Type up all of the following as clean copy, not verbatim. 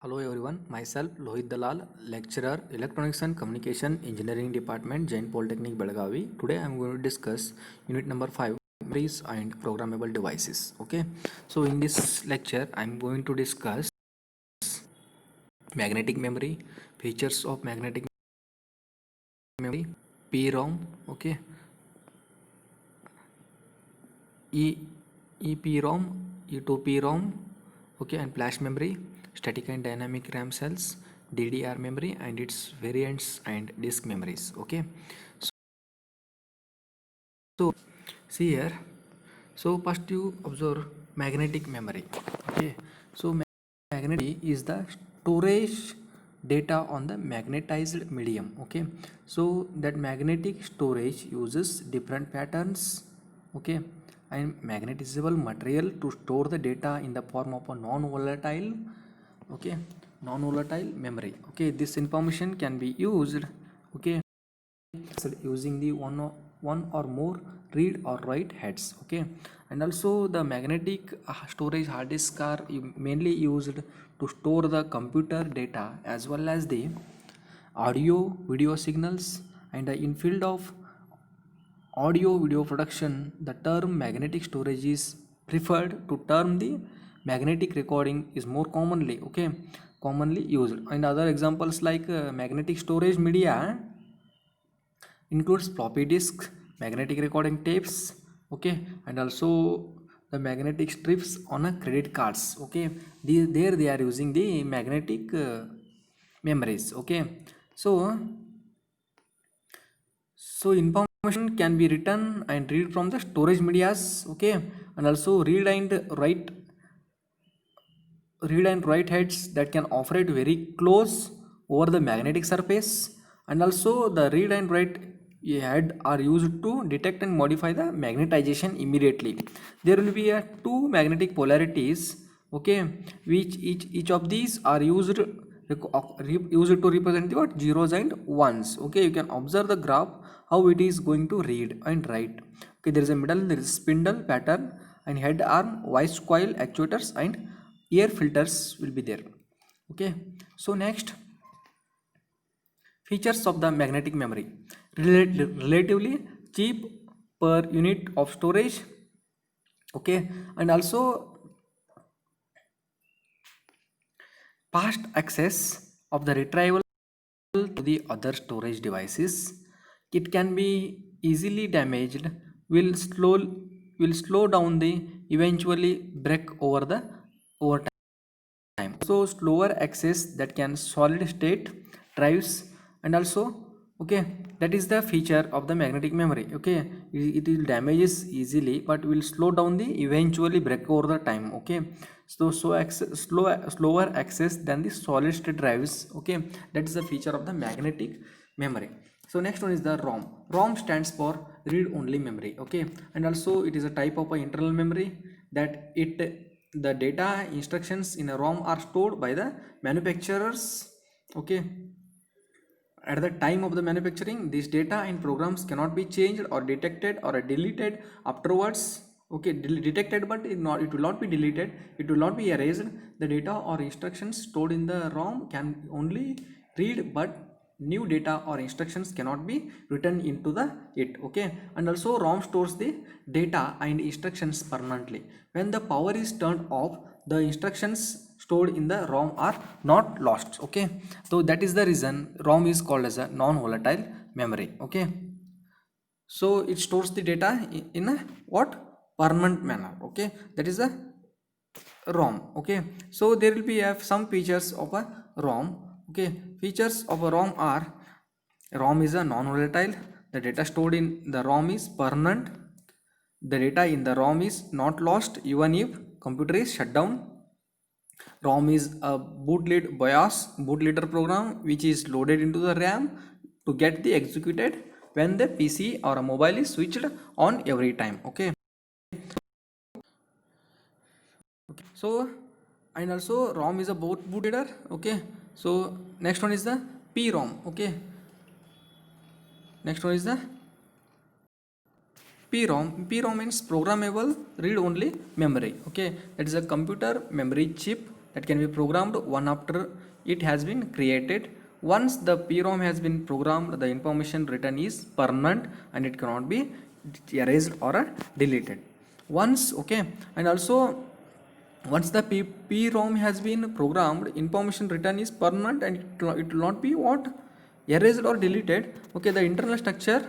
Hello everyone, myself Lohit Dalal, lecturer, Electronics and Communication Engineering Department, Jain Polytechnic, Belagavi. Today I am going to discuss unit number 5, memories and programmable devices. Okay, so in this lecture I am going to discuss magnetic memory, features of magnetic memory, PROM, okay, E EPROM, E2PROM, okay, and flash memory, static and dynamic RAM cells, DDR memory and its variants and disk memories. Okay, so see here. So first you observe magnetic memory. Okay, so magnetic is the storage data on the magnetized medium. Okay, so that magnetic storage uses different patterns, okay, and magnetizable material to store the data in the form of a non-volatile, okay, non-volatile memory. Okay, this information can be used, okay, using the one or more read or write heads. Okay, and also the magnetic storage hard disk are mainly used to store the computer data as well as the audio video signals. And in field of audio video production, the term magnetic storage is preferred to term the magnetic recording is more commonly, okay, commonly used. And other examples like magnetic storage media includes floppy disk, magnetic recording tapes, okay, and also the magnetic strips on a credit cards. Okay, there they are using the magnetic memories. Okay, so information can be written and read from the storage medias. Okay, and also read and write heads that can operate very close over the magnetic surface. And also the read and write head are used to detect and modify the magnetization immediately. There will be two magnetic polarities, okay, which each of these are used to represent the what zeros and ones. Okay, you can observe the graph how it is going to read and write. Okay, there is a middle, there is spindle pattern, and head arm, voice coil, actuators, and air filters will be there. Okay, so next, features of the magnetic memory: relatively cheap per unit of storage. Okay, and also fast access of the retrieval to the other storage devices. It can be easily damaged, will slow down the eventually break over time. So slower access that can solid state drives. And also, okay, that is the feature of the magnetic memory. Okay, it will damages easily but will slow down the eventually break over the time. Okay, slower access than the solid state drives. Okay, that is the feature of the magnetic memory. So next one is the ROM. ROM stands for read only memory. Okay, and also it is a type of a internal memory that the data instructions in a ROM are stored by the manufacturers. Okay, at the time of the manufacturing, these data and programs cannot be changed or detected or deleted afterwards. Okay, detected, but it will not be deleted, it will not be erased. The data or instructions stored in the ROM can only read, but new data or instructions cannot be written into the it. Okay, and also ROM stores the data and instructions permanently. When the power is turned off, the instructions stored in the ROM are not lost. Okay, so that is the reason ROM is called as a non-volatile memory. Okay, so it stores the data in a what permanent manner. Okay, that is the ROM. Okay, so there will be some features of a ROM. Okay, features of a ROM are: ROM is a non-volatile, the data stored in the ROM is permanent, the data in the ROM is not lost even if computer is shut down. ROM is a bootloader program which is loaded into the RAM to get the executed when the PC or a mobile is switched on every time. Okay, so and also ROM is a bootloader. Okay, so next one is the PROM. Okay, next one is the PROM. PROM means programmable read only memory. Okay, that is a computer memory chip that can be programmed one after it has been created. Once the PROM has been programmed, the information written is permanent and it cannot be erased or deleted once. Okay, and also once the PROM has been programmed, information written is permanent and it will not be what, erased or deleted. Okay, the internal structure,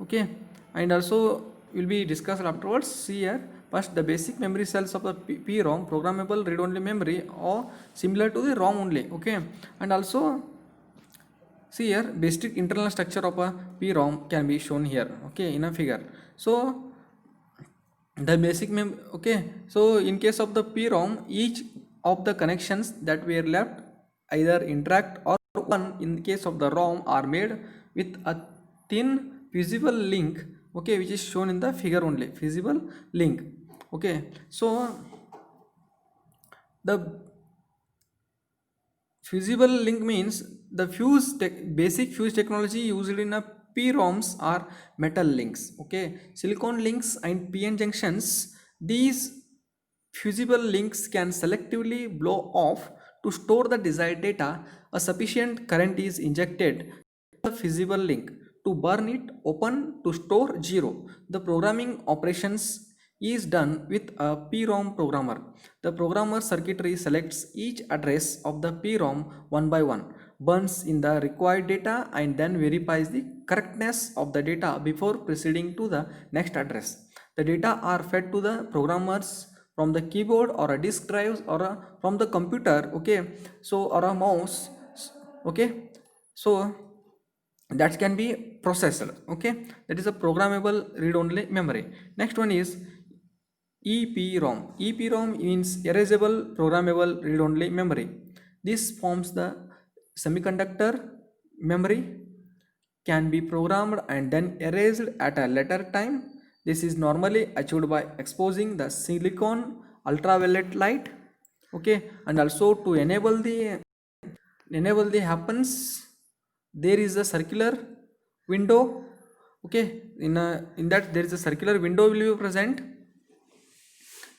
okay, and also will be discussed afterwards. See here, first the basic memory cells of the PROM, programmable read-only memory, or similar to the ROM only. Okay, and also see here, basic internal structure of a PROM can be shown here, okay, in a figure. So the basic okay, so in case of the PROM, each of the connections that were left either interact or one in case of the ROM are made with a thin fusible link, okay, which is shown in the figure only, fusible link. Okay, so the fusible link means the basic fuse technology used in a PROMs are metal links, okay, silicon links and PN junctions. These fusible links can selectively blow off to store the desired data. A sufficient current is injected the fusible link to burn it open to store 0. The programming operations is done with a PROM programmer. The programmer circuitry selects each address of the PROM one by one, burns in the required data, and then verifies the correctness of the data before proceeding to the next address. The data are fed to the programmers from the keyboard or a disk drive or from the computer, okay, so or a mouse, okay, so that can be processed. Okay, that is a programmable read-only memory. Next one is EPROM. EPROM means erasable programmable read-only memory. This forms the semiconductor memory, can be programmed and then erased at a later time. This is normally achieved by exposing the silicon ultraviolet light. Okay, and also to enable the happens, there is a circular window. Okay, in that there is a circular window will be present.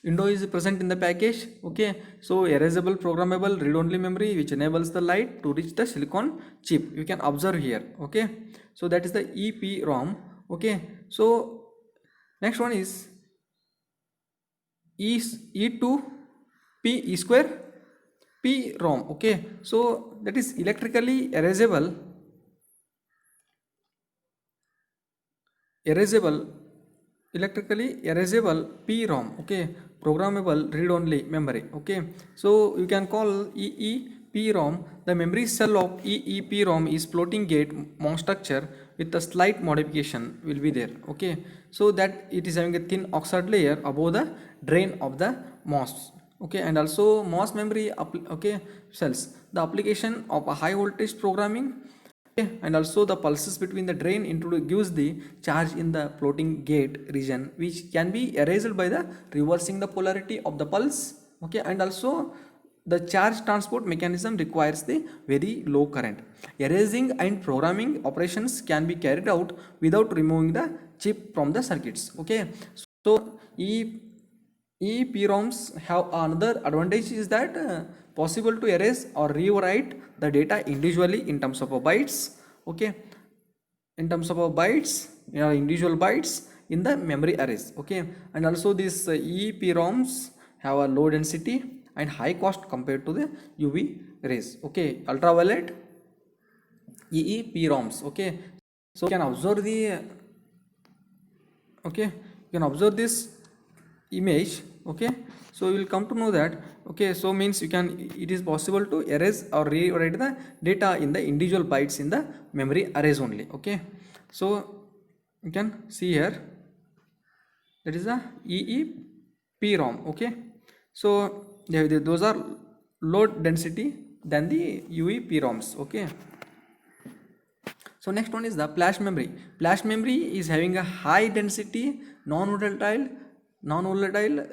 Window is present in the package. Okay, so erasable programmable read-only memory which enables the light to reach the silicon chip, you can observe here. Okay, so that is the EPROM. Okay, so next one is E2P square PROM. Okay, so that is electrically erasable PROM. Okay, programmable read-only memory. Okay, so you can call EEPROM. The memory cell of EEPROM is floating gate MOS structure with a slight modification will be there. Okay, so that it is having a thin oxide layer above the drain of the MOS. Okay, and also MOS memory cells, the application of a high voltage programming. Okay, and also the pulses between the drain gives the charge in the floating gate region, which can be erased by the reversing the polarity of the pulse. Okay, and also the charge transport mechanism requires the very low current. Erasing and programming operations can be carried out without removing the chip from the circuits. Okay, so EPROMs have another advantage is that possible to erase or rewrite the data individually in terms of bytes. Okay, in terms of bytes, individual bytes in the memory arrays. Okay, and also these EPROMs have a low density and high cost compared to the UV rays. Okay, ultraviolet EEPROMs. Okay, so you can observe the this image. Okay, so you will come to know that. Okay, so means it is possible to erase or rewrite the data in the individual bytes in the memory arrays only. Okay, so you can see here that is the EEPROM. Okay, so those are low density than the UEPROMs. Okay, so next one is the flash memory. Flash memory is having a high density non-volatile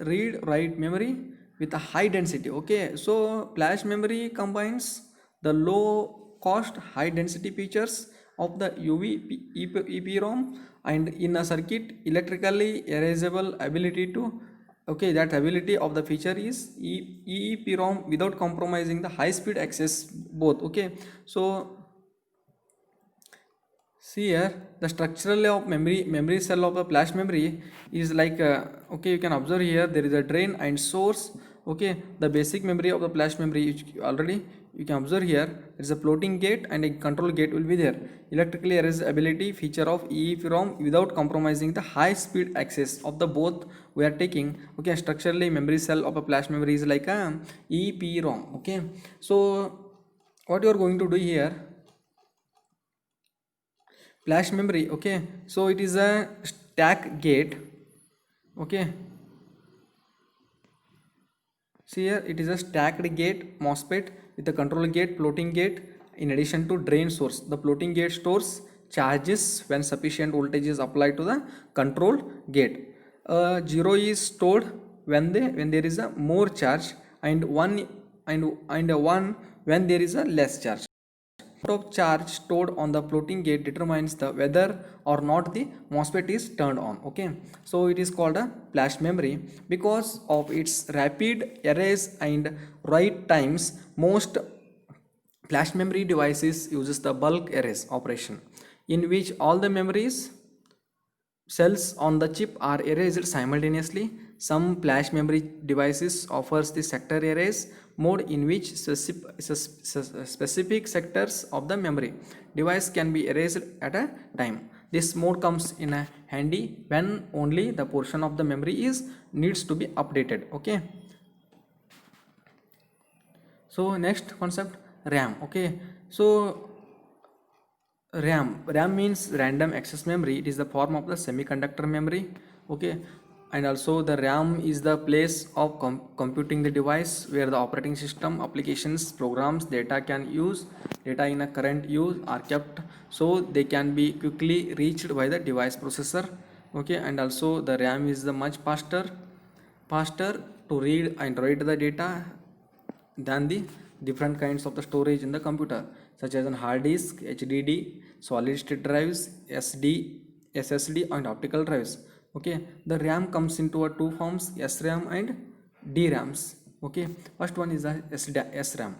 read write memory with a high density. Okay, so flash memory combines the low cost high density features of the EPROM and in a circuit electrically erasable ability to Okay, that ability of the feature is EEPROM without compromising the high speed access both. Okay, so see here the structural of memory cell of the flash memory is like okay, you can observe here there is a drain and source. Okay, the basic memory of the flash memory which already you can observe here, there is a floating gate and a control gate will be there. Electrically erasability feature of EEPROM without compromising the high speed access of the both we are taking. Okay, structurally memory cell of a flash memory is like a EEPROM. Okay, so what you are going to do here, flash memory. Okay, so it is a stack gate. Okay, see here it is a stacked gate MOSFET with a control gate, floating gate in addition to drain source. The floating gate stores charges when sufficient voltage is applied to the control gate. Zero is stored when there is a more charge, and one when there is a less charge. Of charge stored on the floating gate determines the whether or not the MOSFET is turned on. Okay, so it is called a flash memory because of its rapid erase and write times. Most flash memory devices uses the bulk erase operation, in which all the memories cells on the chip are erased simultaneously. Some flash memory devices offers the sector erase mode, in which specific sectors of the memory device can be erased at a time. This mode comes in a handy when only the portion of the memory is needs to be updated. Okay, so next concept, RAM. Okay, so RAM means random access memory. It is the form of the semiconductor memory. Okay, and also the RAM is the place of computing the device where the operating system, applications, programs, data in a current use are kept, so they can be quickly reached by the device processor. Okay, and also the RAM is the much faster to read and write the data than the different kinds of the storage in the computer, such as an hard disk, HDD, solid state drives, SD, SSD, and optical drives. Okay, the RAM comes into a two forms, SRAM and DRAMs. Okay, first one is the SRAM.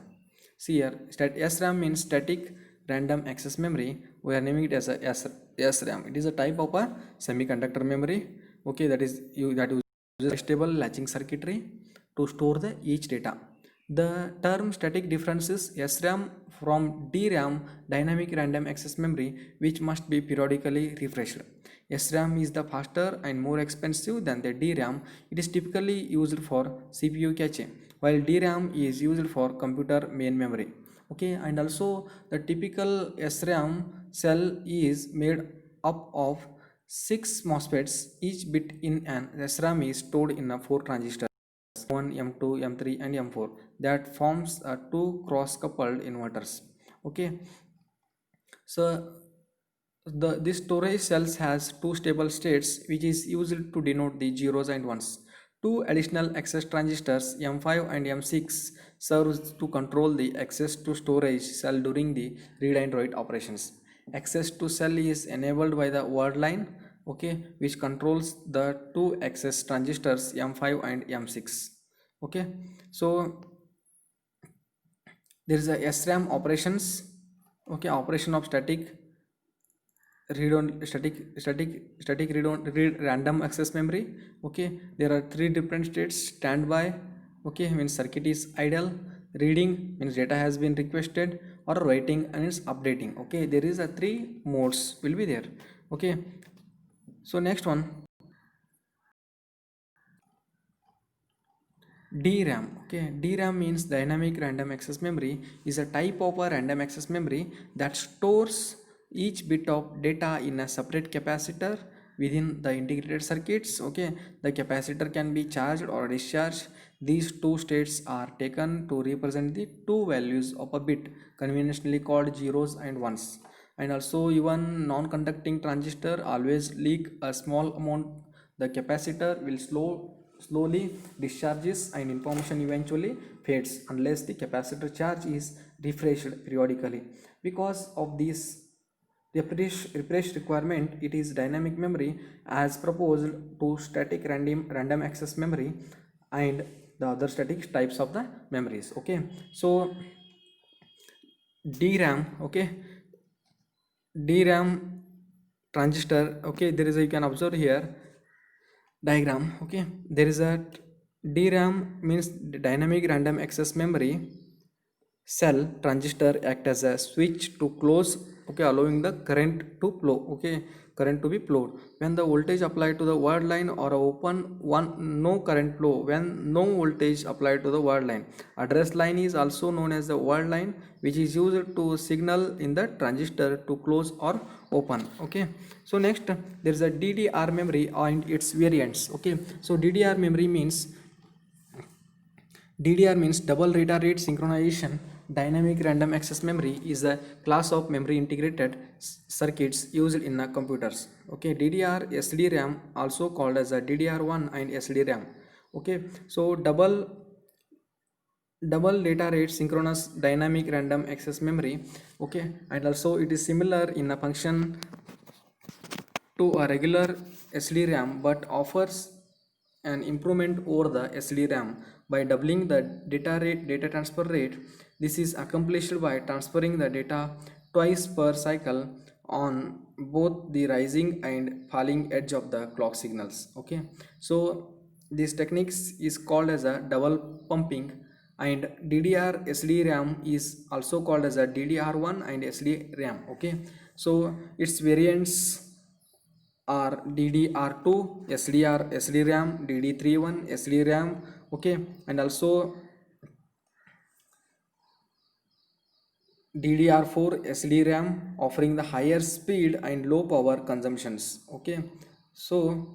See here, SRAM means static random access memory. We are naming it as a SRAM. It is a type of a semiconductor memory. Okay, that uses stable latching circuitry to store the each data. The term static differences SRAM from DRAM, dynamic random access memory, which must be periodically refreshed. SRAM is the faster and more expensive than the DRAM. It is typically used for CPU cache, while DRAM is used for computer main memory. Okay, and also the typical SRAM cell is made up of 6 MOSFETs. Each bit in an SRAM is stored in a 4 transistors, M1, M2, M3, and M4, that forms two cross-coupled inverters. Okay, so this storage cells has two stable states, which is used to denote the zeros and ones. Two additional access transistors, M5 and M6, serves to control the access to storage cell during the read and write operations. Access to cell is enabled by the word line, okay, which controls the two access transistors M5 and M6. Okay, so there is a SRAM operations. Okay, operation of static read random access memory. Okay, there are three different states. Standby, okay, means circuit is idle. Reading means data has been requested, or writing and it's updating. Okay, there is a three modes will be there. Okay, so next one, DRAM. Okay, DRAM means dynamic random access memory, is a type of a random access memory that stores each bit of data in a separate capacitor within the integrated circuits. Okay, the capacitor can be charged or discharged. These two states are taken to represent the two values of a bit, conventionally called zeros and ones. And also even non-conducting transistor always leak a small amount. The capacitor will slowly discharges and information eventually fades unless the capacitor charge is refreshed periodically. Because of this refresh requirement, it is dynamic memory as proposed to static random access memory and the other static types of the memories. Okay, so DRAM, okay, DRAM transistor, okay, there is a, you can observe here diagram. Okay, there is a DRAM means dynamic random access memory cell transistor act as a switch to close, okay, allowing the current to flow, okay, current to be flowed when the voltage applied to the word line or open one, no current flow when no voltage applied to the word line. Address line is also known as the word line, which is used to signal in the transistor to close or open. Okay, so next there is a DDR memory and its variants. Okay, so DDR means double data rate synchronization. Dynamic random access memory is a class of memory integrated circuits used in computers. Okay, DDR SDRAM, also called as a DDR1 and SDRAM. Okay, so double data rate synchronous dynamic random access memory. Okay, and also it is similar in a function to a regular SDRAM but offers an improvement over the SDRAM by doubling the data transfer rate. This is accomplished by transferring the data twice per cycle on both the rising and falling edge of the clock signals. Okay, so this techniques is called as a double pumping, and DDR SDRAM is also called as a DDR1 and SDRAM. Okay, so its variants are DDR2 SDRAM, DD31 SDRAM. Okay, and also DDR4 SDRAM, offering the higher speed and low power consumptions. Okay, so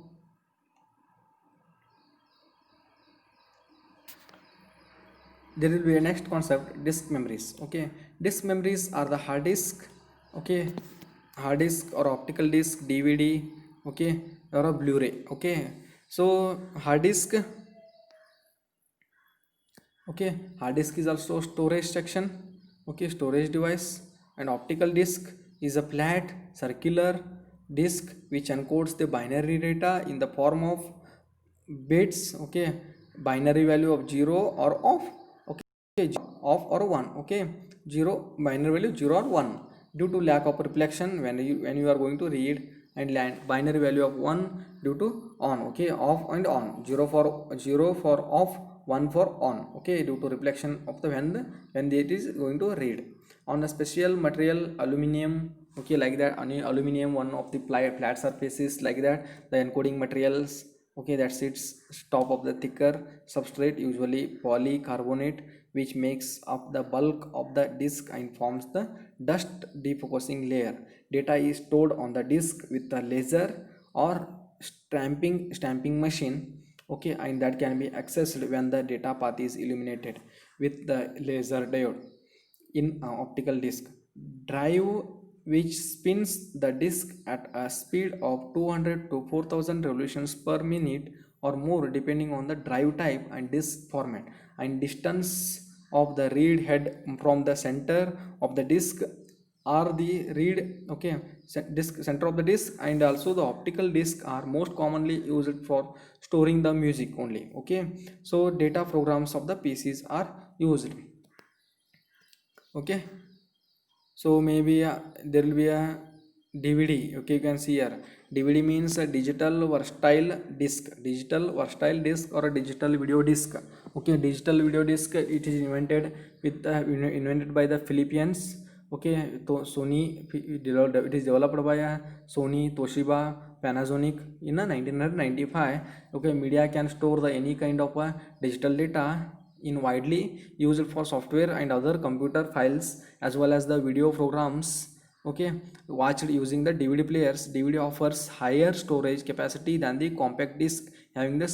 there will be a next concept, disk memories. Okay, disk memories are the hard disk, okay, hard disk or optical disk, DVD, okay, or a Blu-ray. Okay, so hard disk, okay, hard disk is also storage section, okay, storage device. And optical disk is a flat circular disk which encodes the binary data in the form of bits, okay, binary value of 0 or off, okay, off or 1, okay, 0 binary value 0 or 1 due to lack of reflection when you are going to read, and binary value of 1 due to on, okay, off and on, 0 for off, 1 for on, okay, due to reflection of the when it is going to read on a special material, aluminum, okay, like that. Aluminum, one of the flat surfaces like that, the encoding materials, okay, that sits top of the thicker substrate, usually polycarbonate, which makes up the bulk of the disk and forms the dust defocusing layer. Data is stored on the disk with a laser or stamping machine, okay, and that can be accessed when the data path is illuminated with the laser diode. In optical disk drive, which spins the disk at a speed of 200 to 4000 revolutions per minute or more, depending on the drive type and disk format and distance of the read head from the center of the disk, are the read, okay, disk center of the disk. And also the optical disk are most commonly used for storing the music only. Okay, so data programs of the PCs are used. Okay, so maybe there will be a DVD. Okay, you can see here DVD means a digital versatile disk or a digital video disc. Okay, digital video disc, it is invented by the Philippines. Okay, so it is developed by Sony, Toshiba, Panasonic in 1995. Okay, media can store the any kind of digital data in widely used for software and other computer files as well as the video programs, okay, watched using the DVD players. DVD offers higher storage capacity than the compact disc having the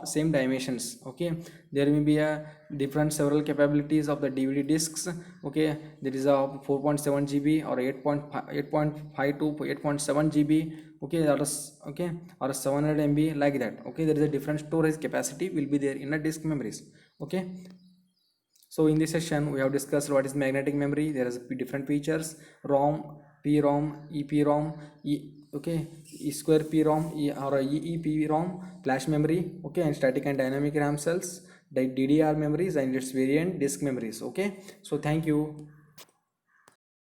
same dimensions. Okay, there may be a different several capabilities of the DVD discs. Okay, there is a 4.7 GB or 8.5 to 8.7 GB, okay, that is, okay, or 700 MB, like that. Okay, there is a different storage capacity will be there in the disk memories. Okay, so in this session we have discussed what is magnetic memory. There is different features: ROM, PROM, EPROM, okay, E square PROM, or EEPROM, flash memory, okay, and static and dynamic RAM cells, the DDR memories and its variant disk memories. Okay, so thank you.